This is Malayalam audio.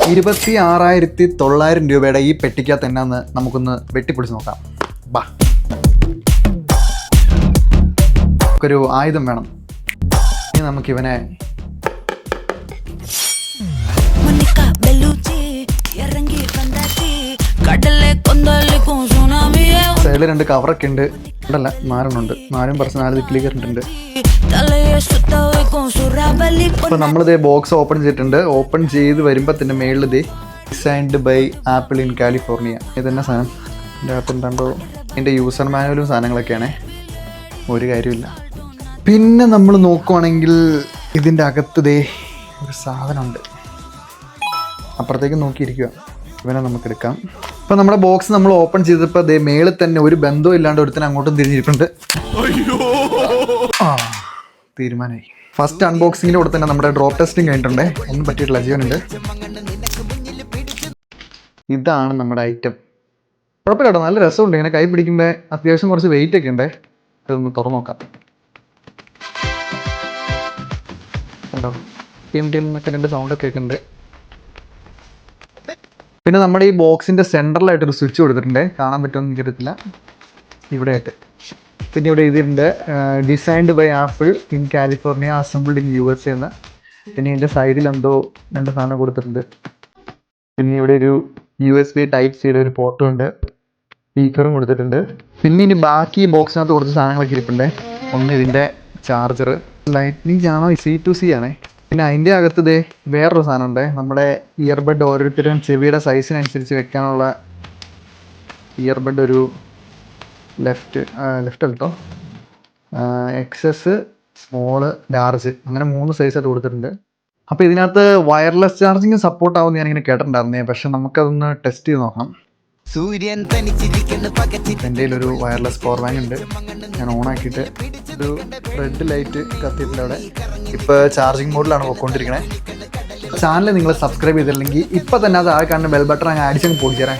26,900 രൂപയുടെ ഈ പെട്ടിക്കകത്ത് എന്നാന്ന് നമുക്കൊന്ന് വെട്ടിപ്പൊളിച്ച് നോക്കാം. ബാ, ഒരു ആയുധം വേണം. ഇനി നമുക്കിവനെ സൈഡിൽ 2 കവറൊക്കെ ഉണ്ട്. ഉണ്ടല്ല, 4 ഉണ്ട്. 4 പെർസെന്റ് 4 ദിക്കിലേക്ക് ഉണ്ട്. അപ്പോൾ നമ്മളിത് ബോക്സ് ഓപ്പൺ ചെയ്തിട്ടുണ്ട്. ഓപ്പൺ ചെയ്ത് വരുമ്പോൾ തന്നെ മേളിൽ ഇത് designed by Apple in California. ഇതെന്നെ സാധനം. ഇതിൻ്റെ അകത്ത് എന്താണ്ടോ ഇതിൻ്റെ യൂസർ മാനുവലും സാധനങ്ങളൊക്കെയാണ്. ഒരു കാര്യമില്ല. പിന്നെ നമ്മൾ നോക്കുവാണെങ്കിൽ ഇതിൻ്റെ അകത്ത് ദേ ഒരു സാധനമുണ്ട്. അപ്പുറത്തേക്ക് നോക്കിയിരിക്കുക. ഇവനെ നമുക്കെടുക്കാം. അപ്പോൾ നമ്മുടെ ബോക്സ് നമ്മൾ ഓപ്പൺ ചെയ്തപ്പോൾ അതേ മേളിൽ തന്നെ ഒരു ബന്ധവും ഇല്ലാണ്ട് ഒരുത്തന്നെ അങ്ങോട്ടും തിരിഞ്ഞിരിപ്പുണ്ട്. തീരുമാനമായി. ഫസ്റ്റ് അൺബോക്സിങ്ങിൻ്റെ കൂടെ തന്നെ നമ്മുടെ ഡ്രോപ്പ് ടെസ്റ്റിംഗ് കഴിഞ്ഞിട്ടുണ്ടേ. ഒന്നും പറ്റിയിട്ടില്ല, ജീവനുണ്ട്. ഇതാണ് നമ്മുടെ ഐറ്റം. കുഴപ്പമില്ല കേട്ടോ, നല്ല രസമുണ്ട്. ഇങ്ങനെ കൈ പിടിക്കുമ്പോൾ അത്യാവശ്യം കുറച്ച് വെയിറ്റ് ഒക്കെ ഉണ്ട്. ഇതൊന്ന് തുറന്നു നോക്കാം. കണ്ടോ, ടീം എന്നൊക്കെ 2 സൗണ്ടൊക്കെ ഉണ്ട്. പിന്നെ നമ്മുടെ ഈ ബോക്സിൻ്റെ സെൻറ്ററിലായിട്ടൊരു സ്വിച്ച് കൊടുത്തിട്ടുണ്ട്. കാണാൻ പറ്റുമെന്ന് എനിക്കറിയത്തില്ല. ഇവിടെ ആയിട്ട് പിന്നെ ഇവിടെ ഇതിൻ്റെ designed by Apple in California, assembled in USA എന്ന്. പിന്നെ ഇതിൻ്റെ സൈഡിൽ എന്തോ 2 സാധനം കൊടുത്തിട്ടുണ്ട്. പിന്നെ ഇവിടെ ഒരു USB ടൈപ്പ് C ഒരു പോർട്ടും ഉണ്ട്. സ്പീക്കറും കൊടുത്തിട്ടുണ്ട്. പിന്നെ ഇനി ബാക്കി ബോക്സിനകത്ത് കുറച്ച് സാധനങ്ങളൊക്കെ ഇരിപ്പുണ്ട്. ഒന്ന് ഇതിൻ്റെ ചാർജർ, ലൈറ്റ്നിങ് ആണോ C2C ആണേ. പിന്നെ അതിൻ്റെ അകത്ത് ഇതേ വേറൊരു സാധനമുണ്ട്. നമ്മുടെ ഇയർബഡ് ഓരോരുത്തരും ചെവിയുടെ സൈസിനനുസരിച്ച് വെക്കാനുള്ള ഇയർബഡ്. ഒരു ലെഫ്റ്റ് കേട്ടോ, XS, സ്മോള്, ലാർജ്, അങ്ങനെ 3 സൈസായിട്ട് കൊടുത്തിട്ടുണ്ട്. അപ്പോൾ ഇതിനകത്ത് വയർലെസ് ചാർജിങ് സപ്പോർട്ട് ആവുമെന്ന് ഞാനിങ്ങനെ കേട്ടിട്ടുണ്ടായിരുന്നേ. പക്ഷെ നമുക്കതൊന്ന് ടെസ്റ്റ് ചെയ്ത് നോക്കാം. എൻ്റെ കയ്യിലൊരു വയർലെസ് പവർ ബാങ്ക് ഉണ്ട്. ഞാൻ ഓണാക്കിയിട്ട് ഒരു റെഡ് ലൈറ്റ് കത്തിയിട്ടുണ്ട് അവിടെ. ഇപ്പോൾ ചാർജിങ് മോഡിലാണ് പോയിക്കൊണ്ടിരിക്കണേ. ചാനൽ നിങ്ങൾ സബ്സ്ക്രൈബ് ചെയ്തില്ലെങ്കിൽ ഇപ്പം തന്നെ അത് കാണുന്ന ബെൽ ബട്ടൺ അങ്ങ് അടിച്ചങ്ങ് പൊടിച്ചേരാൻ.